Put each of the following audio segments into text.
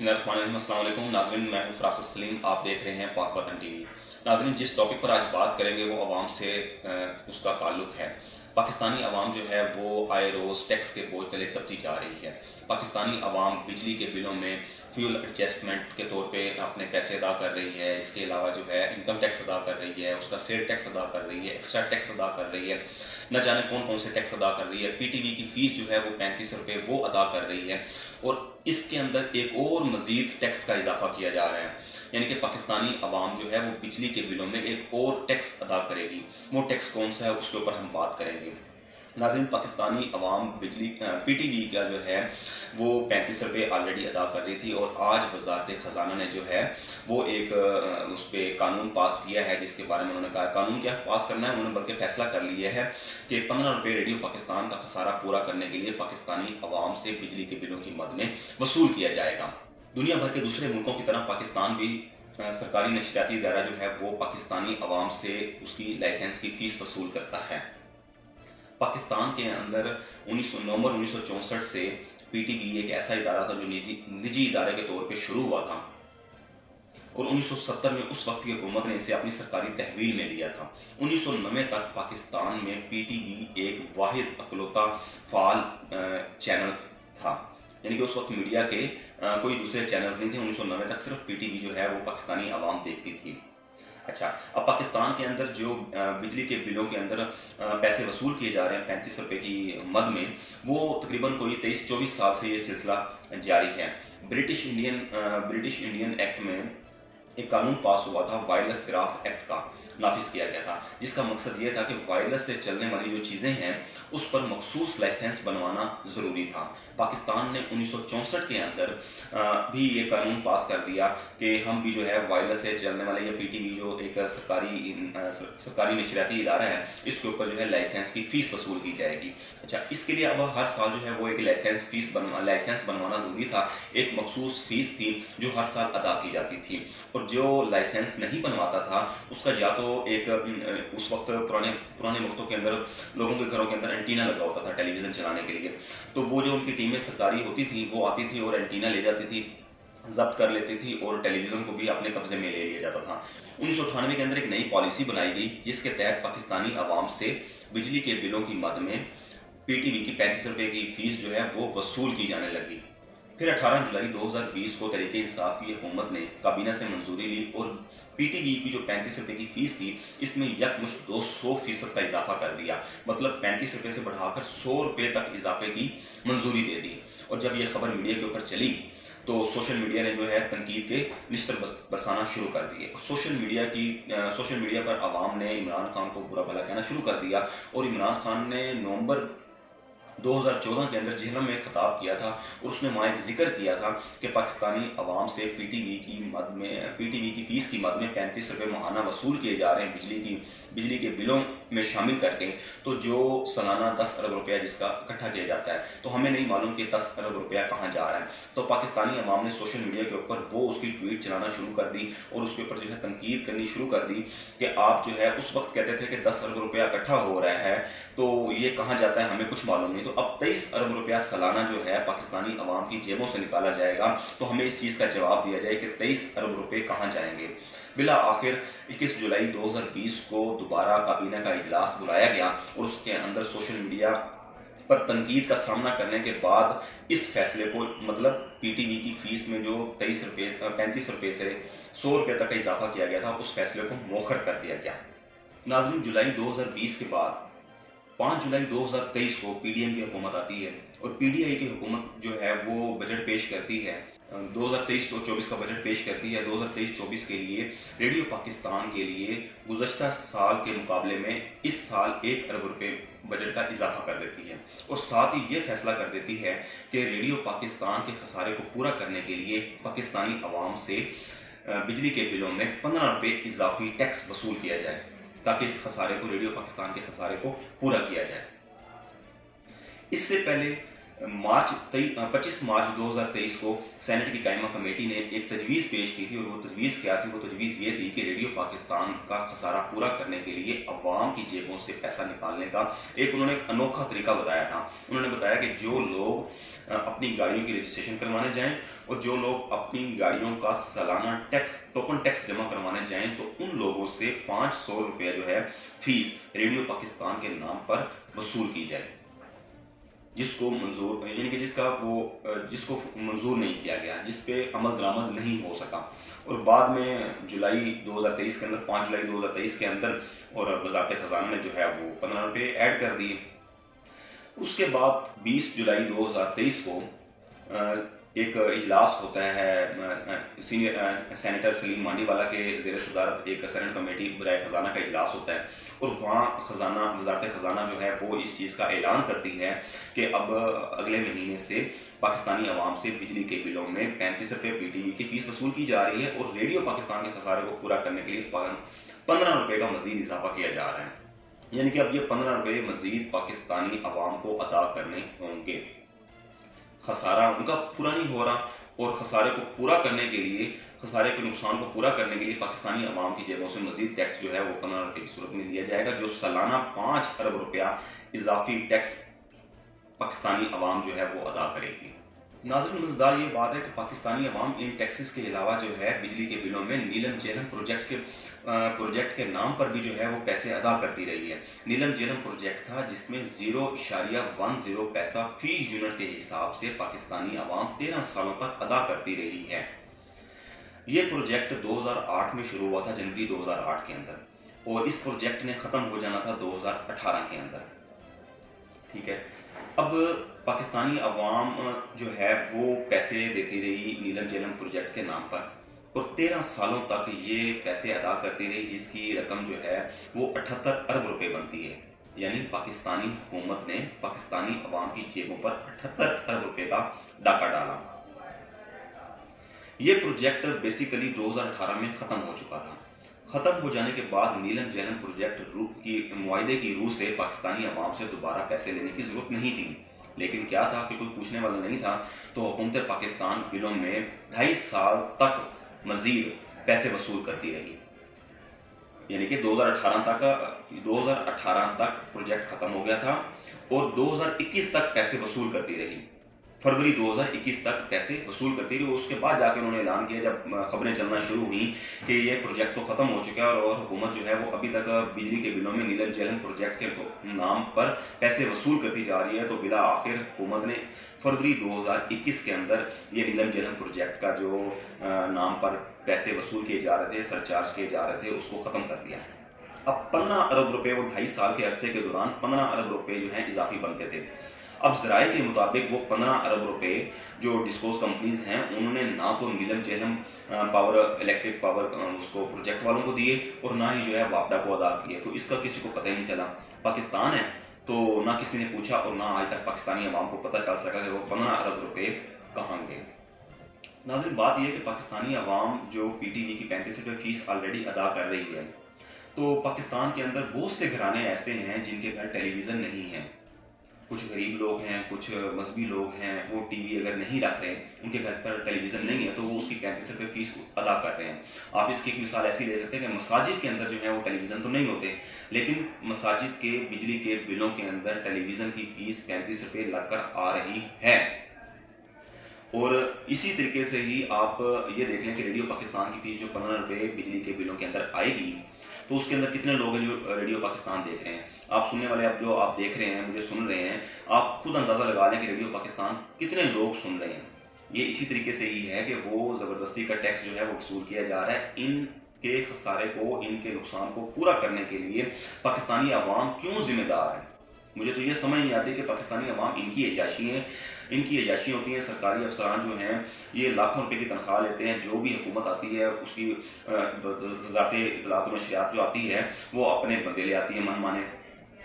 बिस्मिल्लाहिर्रहमानिर्रहीम। नाज़रीन, मैं हूं फ़रासत सलीम। आप देख रहे हैं पाक वतन टीवी। नाज़रीन, जिस टॉपिक पर आज बात करेंगे वो आवाम से उसका ताल्लुक़ है। पाकिस्तानी आवाम जो है वो आए रोज़ टैक्स के बोझ तले दबती जा रही है। पाकिस्तानी आवाम बिजली के बिलों में फ्यूल एडजस्टमेंट के तौर पे अपने पैसे अदा कर रही है। इसके अलावा जो है इनकम टैक्स अदा कर रही है, उसका सेल टैक्स अदा कर रही है, एक्स्ट्रा टैक्स अदा कर रही है, न जाने कौन कौन से टैक्स अदा कर रही है। पीटीवी की फ़ीस जो है वो 35 रुपये वो अदा कर रही है और इसके अंदर एक और मज़ीद टैक्स का इजाफा किया जा रहा है। यानी कि पाकिस्तानी आवाम जो है वो बिजली के बिलों में एक और टैक्स अदा करेगी। वो टैक्स कौन सा है उसके ऊपर हम बात करेंगे। नाज़रीन, पाकिस्तानी अवाम बिजली पीटीवी का जो है वो 35 रुपये ऑलरेडी अदा कर रही थी और आज वज़ारत ख़जाना ने जो है वो एक उस पर कानून पास किया है, जिसके बारे में उन्होंने कहा कानून क्या पास करना है, उन्होंने बल्कि फ़ैसला कर लिया है कि 15 रुपये रेडियो पाकिस्तान का खसारा पूरा करने के लिए पाकिस्तानी अवाम से बिजली के बिलों की मद में वसूल किया जाएगा। दुनिया भर के दूसरे मुल्कों की तरह पाकिस्तान भी सरकारी नशरियाती इदारा जो है वो पाकिस्तानी अवाम से उसकी लाइसेंस की फ़ीस वसूल करता है। पाकिस्तान के अंदर नवंबर 1964 से पीटीवी एक ऐसा इदारा था जो निजी इदारे के तौर पे शुरू हुआ था और 1970 में उस वक्त की हुकूमत ने इसे अपनी सरकारी तहवील में लिया था। 1990 तक पाकिस्तान में पीटीवी एक वाहिद अकलौता फ़ाल चैनल था। यानी कि उस वक्त मीडिया के कोई दूसरे चैनल्स नहीं थे। 1990 तक सिर्फ पीटीवी जो है वो पाकिस्तानी आवाम देखती थी। अच्छा, अब पाकिस्तान के अंदर जो बिजली के बिलों के अंदर पैसे वसूल किए जा रहे हैं 35 रुपये की मद में, वो तकरीबन कोई 23-24 साल से ये सिलसिला जारी है। ब्रिटिश इंडियन एक्ट में एक कानून पास हुआ था, वायरलेस ग्राफ एक्ट का नाफिज किया गया था, जिसका मकसद ये था कि वायरलेस से चलने वाली जो चीज़ें हैं उस पर मखसूस लाइसेंस बनवाना ज़रूरी था। पाकिस्तान ने 1964 के अंदर भी ये कानून पास कर दिया कि हम भी जो है वायरलेस से चलने वाले या पीटीवी जो एक सरकारी नशरियाती इदारा है इसके ऊपर जो है लाइसेंस की फ़ीस वसूल की जाएगी। अच्छा, इसके लिए अब हर साल जो है वो एक लाइसेंस बनवाना ज़रूरी था। एक मखसूस फ़ीस थी जो हर साल अदा की जाती थी और जो लाइसेंस नहीं बनवाता था उसका या तो एक उस वक्त पुराने वक्तों के अंदर लोगों के घरों के अंदर एंटीना लगा होता था टेलीविज़न चलाने के लिए, तो वो जो उनकी टीमें सरकारी होती थी वो आती थी और एंटीना ले जाती थी, जब्त कर लेती थी और टेलीविज़न को भी अपने कब्जे में ले लिया जाता था। 1998 के अंदर एक नई पॉलिसी बनाई गई जिसके तहत पाकिस्तानी आवाम से बिजली के बिलों की मद में पीटीवी की 35 रुपये की फ़ीस जो है वो वसूल की जाने लगी। फिर 18 जुलाई 2020 को तहरीक इंसाफ की हुकूमत ने काबीना से मंजूरी ली और पीटीवी की जो 35 रुपये की फ़ीस थी इसमें यकमुश्त 200% का इजाफा कर दिया। मतलब 35 रुपये से बढ़ाकर 100 रुपये तक इजाफे की मंजूरी दे दी। और जब यह खबर मीडिया के ऊपर चली तो सोशल मीडिया ने जो है तनकीद के निश्तर बरसाना शुरू कर दिए। सोशल मीडिया पर आवाम ने इमरान खान को बुरा भला कहना शुरू कर दिया और इमरान खान ने नवंबर 2014 के अंदर जेहलम में खिताब किया था और उसने वहाँ एक जिक्र किया था कि पाकिस्तानी अवाम से पीटीवी की फ़ीस की मद में 35 रुपये माहाना वसूल किए जा रहे हैं बिजली के बिलों में शामिल करके, तो जो सालाना 10 अरब रुपया जिसका इकट्ठा किया जाता है, तो हमें नहीं मालूम कि 10 अरब रुपया कहाँ जा रहा है। तो पाकिस्तानी अवाम ने सोशल मीडिया के ऊपर वो उसकी ट्वीट चलाना शुरू कर दी और उसके ऊपर जो है तनकीद करनी शुरू कर दी कि आप जो है उस वक्त कहते थे कि 10 अरब रुपया इकट्ठा हो रहा है तो ये कहाँ जाता है हमें कुछ मालूम नहीं। तो अब 23 अरब रुपया सालाना जो है पाकिस्तानी अवाम की जेबों से निकाला जाएगा, तो हमें इस चीज़ का जवाब दिया जाए कि 23 अरब रुपये कहाँ जाएंगे। बिला आखिर 21 जुलाई 2020 को दोबारा काबीना का इजलास बुलाया गया और उसके अंदर सोशल मीडिया पर तनकीद का सामना करने के बाद इस फैसले को, मतलब पीटीवी की फ़ीस में जो 35 रुपये से 100 रुपये तक का इजाफा किया गया था, उस फैसले को मौखर कर दिया गया। नाज़रीन, जुलाई 2020 के बाद 5 जुलाई 2023 को पीडीएम की हुकूमत आती है और पीडीआई की हुकूमत जो है वो बजट पेश करती है, 2023-24 का बजट पेश करती है। 2023-24 के लिए रेडियो पाकिस्तान के लिए गुज़श्ता साल के मुकाबले में इस साल 1 अरब रुपये बजट का इजाफा कर देती है और साथ ही ये फैसला कर देती है कि रेडियो पाकिस्तान के खसारे को पूरा करने के लिए पाकिस्तानी अवाम से बिजली के बिलों में 15 रुपये इजाफी टैक्स वसूल किया जाए ताकि इस खसारे को, रेडियो पाकिस्तान के खसारे को पूरा किया जाए। इससे पहले 25 मार्च 2023 को सेनेट की कायमा कमेटी ने एक तजवीज़ पेश की थी, और वो तजवीज़ क्या थी? वो तजवीज़ ये थी कि रेडियो पाकिस्तान का खसारा पूरा करने के लिए अवाम की जेबों से पैसा निकालने का उन्होंने एक अनोखा तरीका बताया था। उन्होंने बताया कि जो लोग अपनी गाड़ियों की रजिस्ट्रेशन करवाने जाएं और जो लोग अपनी गाड़ियों का सालाना टैक्स, टोकन टैक्स जमा करवाने जाएं, तो उन लोगों से 500 रुपये जो है फीस रेडियो पाकिस्तान के नाम पर वसूल की जाए, जिसको मंजूर यानी कि जिसको मंजूर नहीं किया गया, जिस पे अमल दरामद नहीं हो सका। और बाद में जुलाई 2023 के अंदर, 5 जुलाई 2023 के अंदर, और वज़ारत ख़ज़ाना ने जो है वो 15 रुपये ऐड कर दिए। उसके बाद 20 जुलाई 2023 को एक इजलास होता है, सीनियर सेनेटर सलीम मांडीवाला के ज़ेर सदारत एक सेनेट कमेटी बराए ख़ज़ाना का इजलास होता है, और वहाँ वज़ारत ख़ज़ाना जो है वो इस चीज़ का ऐलान करती है कि अब अगले महीने से पाकिस्तानी अवाम से बिजली के बिलों में 35 रुपये PTV की फ़ीस वसूल की जा रही है, और रेडियो पाकिस्तान के खसारे को पूरा करने के लिए 15 रुपये का मज़ीद इजाफा किया जा रहा है। यानी कि अब ये 15 रुपये मज़ीद पाकिस्तानी अवाम को अदा करने होंगे। खसारा उनका पूरा नहीं हो रहा, और खसारे को पूरा करने के लिए, खसारे के नुकसान को पूरा करने के लिए पाकिस्तानी अवाम की जेबों से मजीद टैक्स जो है वो 15 रुपये की सूरत में लिया जाएगा, जो सालाना 5 अरब रुपया इजाफी टैक्स पाकिस्तानी अवाम जो है वो अदा करेगी। नाज़रीन, मज़ेदार ये बात है कि पाकिस्तानी अवाम इन टैक्सेस के अलावा जो है बिजली के बिलों में नीलम झेलम प्रोजेक्ट के नाम पर भी जो है वो पैसे अदा करती रही है। नीलम झेलम प्रोजेक्ट था जिसमें 0.10 पैसा फी यूनिट के हिसाब से पाकिस्तानी अवाम 13 सालों तक अदा करती रही है। ये प्रोजेक्ट 2008 में शुरू हुआ था, जनवरी 2008 के अंदर, और इस प्रोजेक्ट ने ख़त्म हो जाना था 2018 के अंदर। ठीक है, अब पाकिस्तानी अवाम जो है वो पैसे देती रही नीलम झेलम प्रोजेक्ट के नाम पर, और 13 सालों तक ये पैसे अदा करती रही, जिसकी रकम जो है वो 78 अरब रुपए बनती है। यानी पाकिस्तानी हुकूमत ने पाकिस्तानी अवाम की जेबों पर 78 अरब रुपए का डाका डाला। ये प्रोजेक्ट बेसिकली 2018 में ख़त्म हो चुका था। ख़त्म हो जाने के बाद नीलम झेलम प्रोजेक्ट की मुआहदे की रूह से पाकिस्तानी अवाम से दोबारा पैसे लेने की ज़रूरत नहीं थी, लेकिन क्या था कि कोई पूछने वाला नहीं था, तो हुकूमत पाकिस्तान बिलों में 2.5 साल तक मज़ीद पैसे वसूल करती रही। यानी कि 2018 तक प्रोजेक्ट ख़त्म हो गया था, और 2021 तक पैसे वसूल करती रही। फरवरी 2021 तक पैसे वसूल करती रही। उसके बाद जाके उन्होंने ऐलान किया, जब खबरें चलना शुरू हुई, कि ये प्रोजेक्ट तो ख़त्म हो चुका है, और हुकूमत जो है वो अभी तक बिजली के बिलों में नीलम झेलम प्रोजेक्ट के नाम पर पैसे वसूल करती जा रही है। तो बिला आखिर हुकूमत ने फरवरी 2021 के अंदर ये नीलम झेलम प्रोजेक्ट का जो नाम पर पैसे वसूल किए जा रहे थे, सरचार्ज किए जा रहे थे, उसको ख़त्म कर दिया। अब 15 अरब रुपये, वो 2.5 साल के अरसे के दौरान 15 अरब रुपये जो हैं इजाफी बनते थे। अब ज़राए के मुताबिक वो 15 अरब रुपए जो डिस्कोस कंपनीज हैं, उन्होंने ना तो नीलम झेलम इलेक्ट्रिक पावर उसको प्रोजेक्ट वालों को दिए, और ना ही जो है वापडा को अदा किए। तो इसका किसी को पता ही नहीं चला। पाकिस्तान है तो ना किसी ने पूछा, और ना आज तक पाकिस्तानी अवाम को पता चल सका कि वो 15 अरब रुपए कहाँ गए। नाज़रीन, बात यह है कि पाकिस्तानी अवाम जो PTV की 35 रुपये फीस ऑलरेडी अदा कर रही है, तो पाकिस्तान के अंदर बहुत से घराने ऐसे हैं जिनके घर टेलीविज़न नहीं है। कुछ गरीब लोग हैं, कुछ मजहबी लोग हैं, वो टीवी अगर नहीं रख रहे, उनके घर पर टेलीविज़न नहीं है, तो वो उसकी 35 रुपये फीस अदा कर रहे हैं। आप इसकी एक मिसाल ऐसी ले सकते हैं कि मसाजिद के अंदर जो है वो टेलीविज़न तो नहीं होते, लेकिन मसाजिद के बिजली के बिलों के अंदर टेलीविज़न की फ़ीस 35 रुपये लगकर आ रही है। और इसी तरीके से ही आप ये देख लें कि रेडियो पाकिस्तान की फ़ीस जो 15 रुपये बिजली के बिलों के अंदर आएगी, तो उसके अंदर कितने लोग हैं जो रेडियो पाकिस्तान देख रहे हैं। आप सुनने वाले, आप जो आप देख रहे हैं, मुझे सुन रहे हैं, आप खुद अंदाज़ा लगा लें कि रेडियो पाकिस्तान कितने लोग सुन रहे हैं। ये इसी तरीके से ही है कि वो ज़बरदस्ती का टैक्स जो है वो वसूल किया जा रहा है। इनके खसारे को, इनके नुकसान को पूरा करने के लिए पाकिस्तानी अवाम क्यों जिम्मेदार है। मुझे तो ये समझ नहीं आती कि पाकिस्तानी अवाम, इनकी एजाशी होती हैं। सरकारी अफसरान जो हैं ये लाखों रुपए की तनख्वाह लेते हैं। जो भी हुकूमत आती है उसकी वज़ारत इत्तलात व नशरियात जो आती है वो अपने बंदे ले आती है मन माने।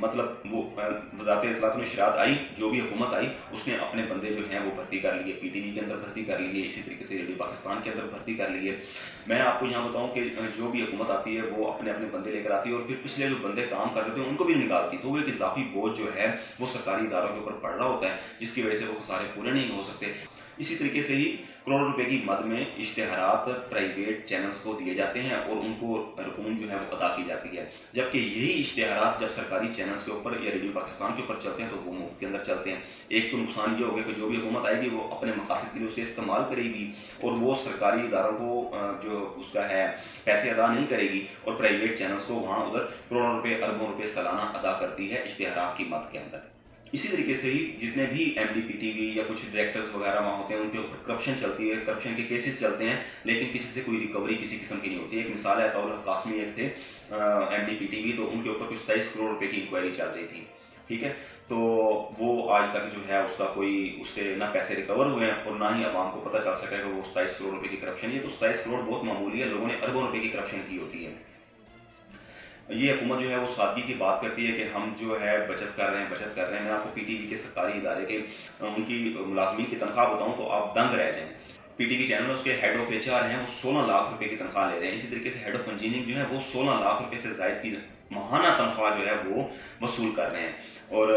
मतलब वो वज़ारत इत्तलात व नशरियात आई, जो भी हुकूमत आई उसने अपने बंदे जो हैं वो भर्ती कर लिए, पीटीवी के अंदर भर्ती कर लिए, इसी तरीके से रेडियो पाकिस्तान के अंदर भर्ती कर लिए। मैं आपको यहाँ बताऊँ कि जो भी हुकूमत आती है वो अपने अपने बंदे लेकर आती है और फिर पिछले जो बंदे काम कर रहे थे उनको भी निकालती, तो वो एक इजाफी बोझ जो है वो सरकारी इदारों के ऊपर पड़ रहा होता है, जिसकी वजह से वो खसारे पूरे नहीं हो सकते। इसी तरीके से ही करोड़ों रुपए की मद में इश्तेहारात प्राइवेट चैनल्स को दिए जाते हैं और उनको रकूम जो है वो अदा की जाती है, जबकि यही इश्तेहारात जब सरकारी चैनल्स के ऊपर या रेडियो पाकिस्तान के ऊपर चलते हैं तो वो मुफ्त के अंदर चलते हैं। एक तो नुकसान ये हो गया कि जो भी हुकूमत आएगी वो अपने मकासद के लिए उसे इस्तेमाल करेगी और वो सरकारी इदारों को जो उसका है पैसे अदा नहीं करेगी और प्राइवेट चैनल्स को वहाँ उधर करोड़ों रुपये अरबों रुपये सालाना अदा करती है इश्तेहारात की मद के अंदर। इसी तरीके से ही जितने भी एमडीपीटीवी या कुछ डायरेक्टर्स वगैरह वहाँ होते हैं उनके ऊपर करप्शन चलती है, करप्शन के केसेस चलते हैं, लेकिन किसी से कोई रिकवरी किसी किस्म की नहीं होती है। एक मिसाल है अताउल हक कासमी एक थे एमडीपीटीवी, तो उनके ऊपर कुछ 23 करोड़ रुपए की इंक्वायरी चल रही थी, ठीक है, तो वो आज तक जो है उसका कोई उससे ना पैसे रिकवर हुए हैं और ना ही आवाम को पता चल सका कि वो 27 करोड़ रुपए की करप्शन है। तो 27 करोड़ बहुत मामूली है, लोगों ने अरबों रुपए की करप्शन की होती है। ये हुकूमत जो है वो सादगी की बात करती है कि हम जो है बचत कर रहे हैं। मैं आपको पीटीवी के सरकारी इदारे के उनकी मुलाजमीन की तनख्वाह बताऊं तो आप दंग रह जाएं। पीटीवी चैनल में उसके हेड ऑफ एचआर हैं, वो 16 लाख रुपए की तनख्वाह ले रहे हैं। इसी तरीके से हेड ऑफ इंजीनियरिंग जो है वो 16 लाख रुपए से ज़ायद की माहाना तनख्वाह जो है वो वसूल कर रहे हैं। और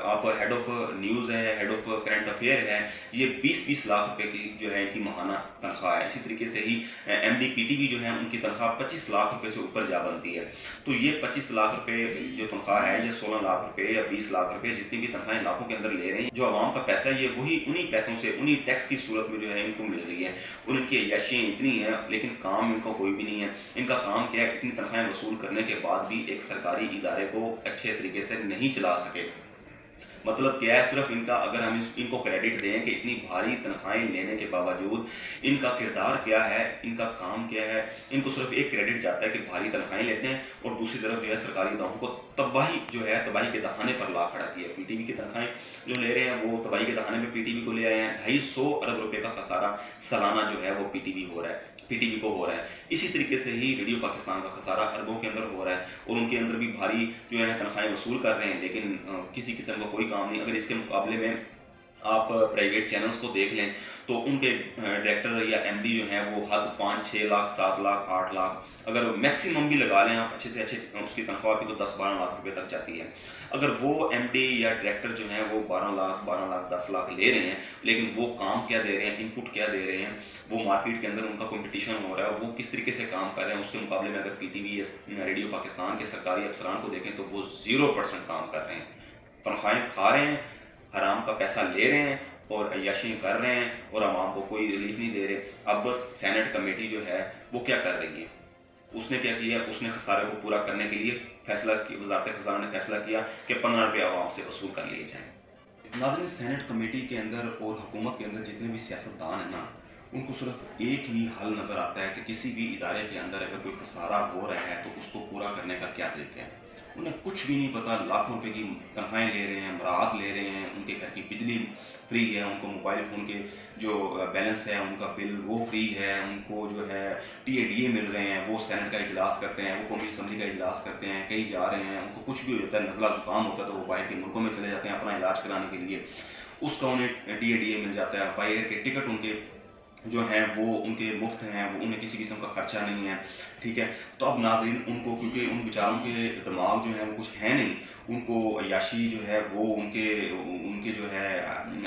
आप हेड ऑफ न्यूज़ है, हेड ऑफ करंट अफेयर है, ये 20-20 लाख रुपए की जो है इनकी माहाना तनख्वाह है। इसी तरीके से ही एमडीपीटीवी जो है उनकी तनख्वाह 25 लाख रुपए से ऊपर जा बनती है। तो ये 25 लाख रुपए जो तनख्वाह है, ये 16 लाख रुपए या 20 लाख रुपए जितनी भी तनख्वाहें लाखों के अंदर ले रहे हैं, जो आवाम का पैसा है ये वही उन्हीं पैसों से उन्हीं टैक्स की सूरत में जो है इनको मिल रही है। और इनकी अय्याशियाँ इतनी हैं लेकिन काम इनका कोई भी नहीं है। इनका काम क्या है, इतनी तनख्वाहें वसूल करने के बाद भी एक सरकारी इदारे को अच्छे तरीके से नहीं चला सके। मतलब क्या है, सिर्फ इनका अगर हम इनको क्रेडिट दें कि इतनी भारी तनख्वाहें लेने के बावजूद इनका किरदार क्या है, इनका काम क्या है, इनको सिर्फ एक क्रेडिट जाता है कि भारी तनख्वाहें लेते हैं और दूसरी तरफ जो है सरकारी इदारों को तबाही के दहाने पर ला खड़ा किया। पीटीवी की तनख्वाहें जो ले रहे हैं वो तबाही के दहाने में पीटीवी को ले आए हैं। 250 अरब रुपए का खसारा सालाना जो है वो पीटीवी को हो रहा है। इसी तरीके से ही रेडियो पाकिस्तान का खसारा अरबों के अंदर हो रहा है और उनके अंदर भी भारी जो है तनख्वाहें वसूल कर रहे हैं, लेकिन किसी किस्म का कोई काम नहीं। अगर इसके मुकाबले में आप प्राइवेट चैनल्स को देख लें तो उनके डायरेक्टर या एमडी जो हैं वो हद 5-6 लाख, 7 लाख, 8 लाख, अगर मैक्सिमम भी लगा लें आप अच्छे से अच्छे उसकी तनख्वाह भी तो 10-12 लाख रुपए तक जाती है। अगर वो एमडी या डायरेक्टर जो हैं वो 12 लाख 10 लाख ले रहे हैं, लेकिन वो काम क्या दे रहे हैं, इनपुट क्या दे रहे हैं, वो मार्केट के अंदर उनका कंपटीशन हो रहा है, वो किस तरीके से काम कर रहे हैं, उसके मुकाबले में अगर पीटीवी या रेडियो पाकिस्तान के सरकारी अफसरान को देखें तो वो 0% काम कर रहे हैं, तनख्वाहें खा रहे हैं, हराम का पैसा ले रहे हैं और अय्याशी कर रहे हैं और आवाम को कोई रिलीफ नहीं दे रहे। अब बस सेनेट कमेटी जो है वो क्या कर रही है, उसने क्या किया, उसने खसारे को पूरा करने के लिए फैसला किया, वज़ारत ख़ज़ाना ने फैसला किया कि 15 रुपये आवाम से वसूल कर लिए जाएँ। नाज़रीन, सेनेट कमेटी के अंदर और हुकूमत के अंदर जितने भी सियासतदान हैं ना, उनको सिर्फ एक ही हल नज़र आता है कि किसी भी इदारे के अंदर अगर कोई खसारा हो रहा है तो उसको पूरा करने का क्या तरीका है। उन्हें कुछ भी नहीं पता, लाखों रुपए की तनख्वाहें ले रहे हैं, मराहत ले रहे हैं, उनके घर की बिजली फ्री है, उनको मोबाइल फ़ोन के जो बैलेंस है उनका बिल वो फ्री है, उनको जो है टीएडीए मिल रहे हैं, वो सेनेट का इजलास करते हैं, वो कौमी असम्बली का इजलास करते हैं, कहीं जा रहे हैं, उनको कुछ भी हो जाता है, नज़ला ज़ुकाम होता है तो वो बाहर के मुल्कों में चले जाते हैं अपना इलाज कराने के लिए, उसका उन्हें टीएडीए मिल जाता है। बाहर के टिकट उनके जो हैं वो उनके मुफ्त हैं, वो उन्हें किसी किस्म का खर्चा नहीं है, ठीक है। तो अब नाज़रीन उनको, क्योंकि उन बेचारों के दिमाग जो है वो कुछ है नहीं, उनको अय्याशी जो है वो उनके जो है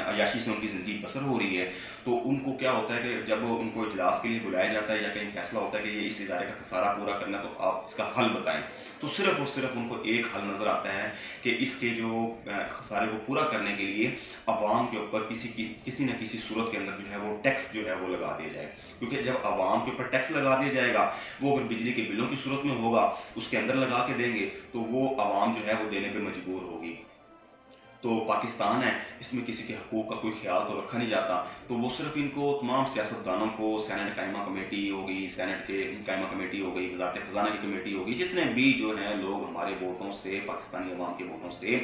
अय्याशी से उनकी ज़िंदगी बसर हो रही है। तो उनको क्या होता है कि जब उनको इजलास के लिए बुलाया जाता है या कहीं फैसला होता है कि ये इस इदारे का खसारा पूरा करना, तो आप इसका हल बताएं, तो सिर्फ और सिर्फ उनको एक हल नज़र आता है कि इसके जो खसारे को पूरा करने के लिए अवाम के ऊपर किसी न किसी सूरत के अंदर जो है वो टैक्स जो है वो लगा दिया जाए। क्योंकि जब आवाम के ऊपर टैक्स लगा दिया जाएगा, वो अगर बिजली के बिलों की सूरत में होगा, उसके अंदर लगा के देंगे तो वो आवाम जो है वो देने पे मजबूर होगी। तो पाकिस्तान है, इसमें किसी के हकूक़ का कोई ख्याल तो रखा नहीं जाता। तो वो सिर्फ इनको तमाम सियासतदानों को सेनेट कायमा कमेटी हो गई, सेनेट के कायमा कमेटी हो गई, वज़ारत ख़ज़ाना की कमेटी हो गई, जितने भी जो हैं लोग हमारे वोटों से, पाकिस्तानी अवाम के वोटों से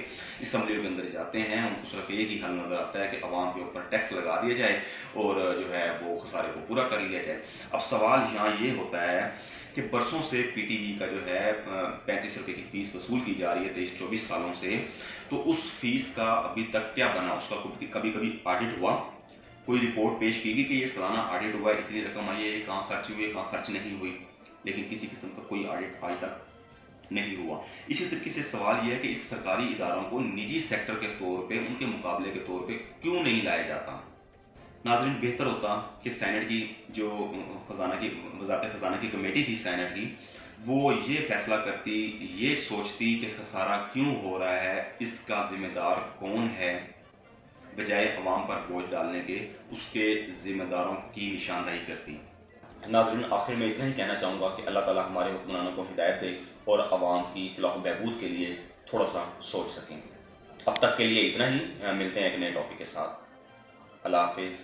असम्बली के अंदर जाते हैं, उनको सिर्फ एक ही हल नज़र आता है कि अवाम के ऊपर टैक्स लगा दिया जाए और जो है वो खसारे को पूरा कर लिया जाए। अब सवाल यहाँ ये होता है कि बरसों से पीटीवी का जो है 35 रुपये की फ़ीस वसूल की जा रही है 23-24 सालों से, तो उस फीस का अभी तक क्या बना? उसका कभी कभी ऑडिट हुआ? कोई रिपोर्ट पेश की गई कि ये सालाना ऑडिट हुआ, इतनी रकम आई है, कहाँ खर्च हुई है, कहाँ खर्च नहीं हुई? लेकिन किसी किस्म का कोई ऑडिट आज तक नहीं हुआ। इसी तरीके से सवाल यह है कि इस सरकारी इदारों को निजी सेक्टर के तौर पे, उनके मुकाबले के तौर पे क्यों नहीं लाया जाता? नाज़रीन, बेहतर होता कि सेनेट की जो खजाना की वज़ारत ख़ज़ाना की कमेटी थी सेनेट की, वो ये फैसला करती, ये सोचती कि खसारा क्यों हो रहा है, इसका ज़िम्मेदार कौन है, बजाय अवाम पर बोझ डालने के उसके ज़िम्मेदारों की निशानदाही करती। नाज़रीन, आखिर में इतना ही कहना चाहूँगा कि अल्लाह ताला हमारे हुक्मरानों को हिदायत दे और अवाम की फलाह बहबूद के लिए थोड़ा सा सोच सकें। अब तक के लिए इतना ही, मिलते हैं एक नए टॉपिक के साथ। अल्लाह हाफिज़।